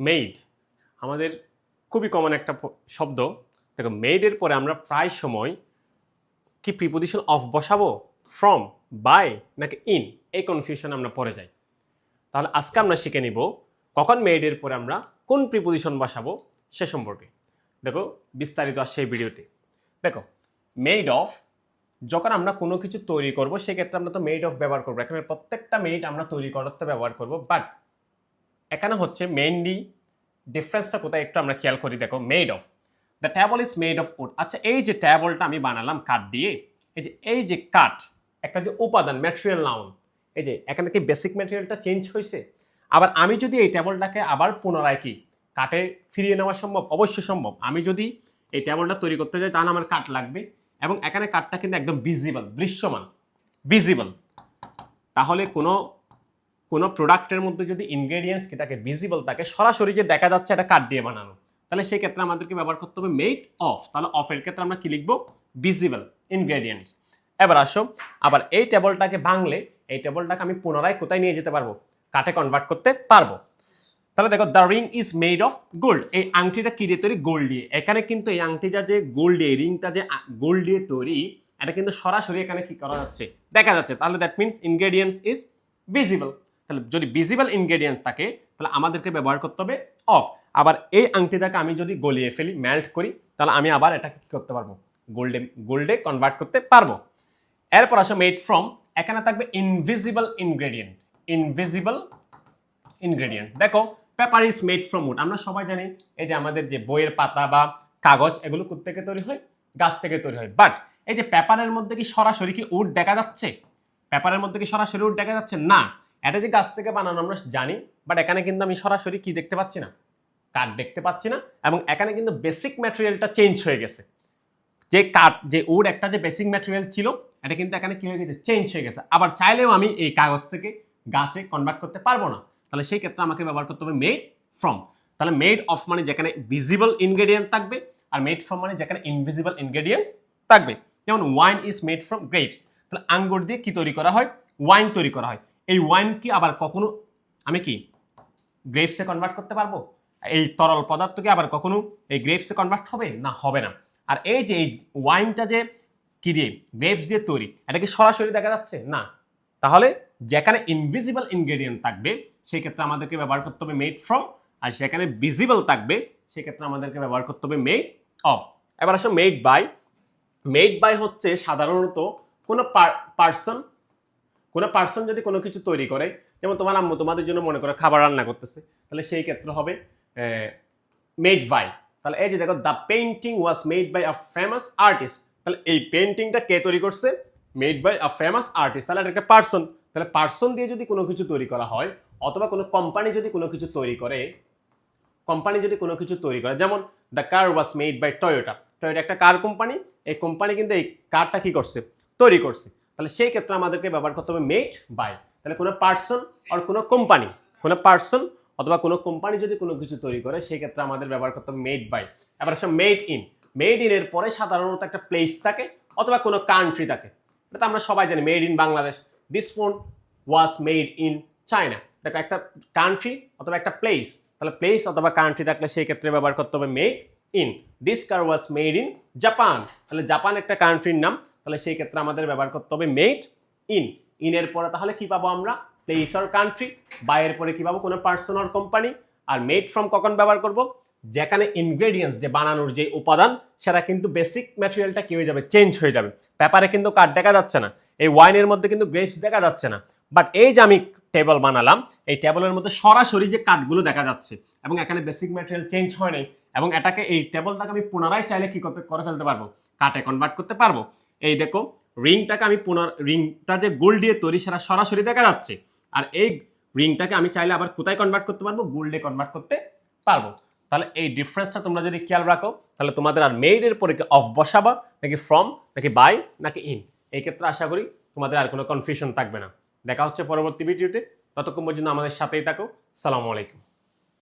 Made আমাদের খুবই common একটা শব্দ। দেখো, মেইডের পরে আমরা প্রায় সময় কি প্রিপোজিশন অফ বসাবো, ফ্রম, বাই নাকি ইন, এই কনফিউশন আমরা পড়ে যাই। তাহলে আজকে আমরা শিখে নিব কখন মেইডের পরে আমরা কোন প্রিপোজিশন বসাবো সে সম্পর্কে। দেখো বিস্তারিত আসছে এই ভিডিওতে। দেখো, মেইড অফ যখন আমরা কোনো কিছু তৈরি করব সেক্ষেত্রে আমরা তো মেইড অফ ব্যবহার করবো। এখানে প্রত্যেকটা মেইড আমরা তৈরি করতে ব্যবহার করব, বাট এখানে হচ্ছে মেইনলি ডিফারেন্সটা কোথায় একটু আমরা খেয়াল করি। দেখো, made of, the table is made of wood. আচ্ছা, এই যে টেবলটা আমি বানালাম কাঠ দিয়ে, এই যে কাঠ একটা যে উপাদান, ম্যাটেরিয়াল নাউন, এই যে এখানে কি বেসিক ম্যাটেরিয়ালটা চেঞ্জ হয়েছে। আবার আমি যদি এই টেবলটাকে আবার পুনরায় কি কাঠে ফিরিয়ে নেওয়া সম্ভব? অবশ্যই সম্ভব। আমি যদি এই টেবলটা তৈরি করতে যাই তাহলে আমার কাঠ লাগবে, এবং এখানে কাঠটা কিন্তু একদম ভিজিবল, দৃশ্যমান, ভিজিবল। তাহলে কোনো প্রোডাক্টের মধ্যে যদি ইনগ্রেডিয়েন্টস কি থাকে, ভিজিবল থাকে, সরাসরি যে দেখা যাচ্ছে এটা কাঠ দিয়ে বানানো, তাহলে সেই ক্ষেত্রে আমাদেরকে ব্যবহার করতে হবে মেড অফ। তাহলে অফের ক্ষেত্রে আমরা কি লিখবো? Visible ingredients. এবার আসো, আবার এই টেবলটাকে ভাঙলে এই টেবলটাকে আমি পুনরায় কোথায় নিয়ে যেতে পারবো? কাঠে কনভার্ট করতে পারবো। তাহলে দেখো, the ring is made of gold. এই আংটিটা কি দিয়ে তৈরি? গোল্ড দিয়ে। এখানে কিন্তু এই আংটিটা যে গোল্ড দিয়ে, রিংটা যে গোল্ড দিয়ে তৈরি, এটা কিন্তু সরাসরি এখানে কি করা যাচ্ছে, দেখা যাচ্ছে। তাহলে that means ingredients is visible. তাহলে যদি ভিজিবল ইনগ্রেডিয়েন্ট থাকে তাহলে আমাদেরকে ব্যবহার করতে হবে অফ। আবার এই আংটিটাকে আমি যদি গলিয়ে ফেলি, মেল্ট করি, তাহলে আমি আবার এটাকে কি করতে পারবো? গোল্ডে কনভার্ট করতে পারবো। এরপর আসো মেড ফ্রম, এখানে থাকবে ইনভিজিবল ইনগ্রেডিয়েন্ট। ইনভিজিবল ইনগ্রেডিয়েন্ট, দেখো paper is made from would. আমরা সবাই জানি এই যে আমাদের যে বইয়ের পাতা বা কাগজ, এগুলো কোথা থেকে তৈরি হয়? গাছ থেকে তৈরি হয়। বাট এই যে পেপারের মধ্যে কি সরাসরি কি উড দেখা যাচ্ছে? পেপারের মধ্যে কি সরাসরি উড দেখা যাচ্ছে? না। এটা যে গাছ থেকে বানানো আমরা জানি, বাট এখানে কিন্তু আমি সরাসরি কি দেখতে পাচ্ছি না? কাঠ দেখতে পাচ্ছি না। এবং এখানে কিন্তু বেসিক ম্যাটেরিয়ালটা চেঞ্জ হয়ে গেছে। যে কাঠ, যে উড একটা যে বেসিক ম্যাটেরিয়াল ছিল, এটা কিন্তু এখানে কি হয়ে গেছে? চেঞ্জ হয়ে গেছে। আবার চাইলেও আমি এই কাগজ থেকে গাছে কনভার্ট করতে পারবো না। তাহলে সেই ক্ষেত্রে আমাকে ব্যবহার করতে হবে মেড ফ্রম। তাহলে মেড অফ মানে যেখানে ভিজিবল ইনগ্রেডিয়েন্ট থাকবে, আর মেড ফ্রম মানে যেখানে ইনভিজিবল ইনগ্রেডিয়েন্টস থাকবে। যেমন wine is made from grapes. তাহলে আঙ্গুর দিয়ে কি তৈরি করা হয়? ওয়াইন তৈরি করা হয়। এই ওয়াইন কি আবার কখনো আমি কি গ্রেপসে কনভার্ট করতে পারবো? এই তরল পদার্থ কি আবার কখনো এই গ্রেপসে কনভার্ট হবে? না, হবে না। আর এই যে এই ওয়াইনটা যে কি দিয়ে, গ্রেপস দিয়ে তৈরি, এটা কি সরাসরি দেখা যাচ্ছে? না। তাহলে যেখানে ইনভিজিবল ইনগ্রেডিয়েন্ট থাকবে সেই ক্ষেত্রে আমাদেরকে ব্যবহার করতে হবে মেড ফ্রম, আর সেখানে ভিজিবল থাকবে সেক্ষেত্রে আমাদেরকে ব্যবহার করতে হবে মেড অফ। এবার আসো মেড বাই। মেড বাই হচ্ছে সাধারণত কোনো পার্সন যদি কোনো কিছু তৈরি করে, যেমন তোমার আম্মু তোমাদের জন্য মনে করে খাবার রান্না করতেছে, তাহলে সেই ক্ষেত্রে হবে মেড বাই। তাহলে এই যে দেখো, the painting was made by a famous artist. তাহলে এই পেইন্টিংটা কে তৈরি করছে? Made by a famous artist. তাহলে এটা একটা পার্সন। তাহলে পার্সন দিয়ে যদি কোনো কিছু তৈরি করা হয়, অথবা কোনো কোম্পানি যদি কোনো কিছু তৈরি করে, যেমন the car was made by Toyota. Toyota একটা কার কোম্পানি, এই কোম্পানি কিন্তু এই কারটা কি করছে? তৈরি করছে। তাহলে সেই ক্ষেত্রে আমাদেরকে ব্যবহার করতে হবে মেড বাই। তাহলে কোনো পার্সন আর কোনো কোম্পানি, কোনো পার্সন অথবা কোনো কোম্পানি যদি কোনো কিছু তৈরি করে সেই ক্ষেত্রে আমাদের ব্যবহার করতে হবে মেড বাই। এবার আসলে মেড ইন। মেড ইন এর পরে সাধারণত একটা প্লেস থাকে অথবা কোনো কান্ট্রি থাকে। এটা আমরা সবাই জানি, made in Bangladesh. This phone was made in China. দেখো, একটা কান্ট্রি অথবা একটা প্লেস, তাহলে প্লেস অথবা কান্ট্রি থাকলে সেই ক্ষেত্রে ব্যবহার করতে হবে made in. This car was made in Japan. তাহলে জাপান একটা কান্ট্রির নাম, তাহলে সেই ক্ষেত্রে আমাদের ব্যবহার করতে হবে মেড ইন। ইনের পরে তাহলে কি পাবো আমরা? Place or country. বাইয়ের পরে কি পাবো? কোনো পার্সন অর কোম্পানি। আর মেড ফ্রম কখন ব্যবহার করব? যেখানে ইনগ্রেডিয়েন্টস, যে বানানোর যে উপাদান, সেটা কিন্তু বেসিক ম্যাটেরিয়ালটা কি হয়ে যাবে? চেঞ্জ হয়ে যাবে। পেপারে কিন্তু কাঠ দেখা যাচ্ছে না, এই ওয়াইনের মধ্যে কিন্তু গ্রেপস দেখা যাচ্ছে না, বাট এই যে আমি টেবল বানালাম, এই টেবলের মধ্যে সরাসরি যে কাঠগুলো দেখা যাচ্ছে, এবং এখানে বেসিক ম্যাটেরিয়াল চেঞ্জ হয় নাই, এবং এটাকে, এই টেবলটাকে আমি পুনরায় চাইলে কি করে ফেলতে পারবো? কাঠে কনভার্ট করতে পারবো। এই দেখো, রিংটাকে আমি রিংটা যে গোল্ড দিয়ে তৈরি সেটা সরাসরি দেখা যাচ্ছে, আর এই রিংটাকে আমি চাইলে আবার কোথায় কনভার্ট করতে পারবো? গোল্ডে কনভার্ট করতে পারবো। তাহলে এই ডিফারেন্সটা তোমরা যদি খেয়াল রাখো, তাহলে তোমাদের আর মেড এর পরে অফ বসাবা নাকি ফ্রম নাকি বাই নাকি ইন, এই ক্ষেত্রে আশা করি তোমাদের আর কোনো কনফিউশন থাকবে না। দেখা হচ্ছে পরবর্তী ভিডিওতে। ততক্ষণ পর্যন্ত আমাদের সাথেই থাকো। সালামু আলাইকুম।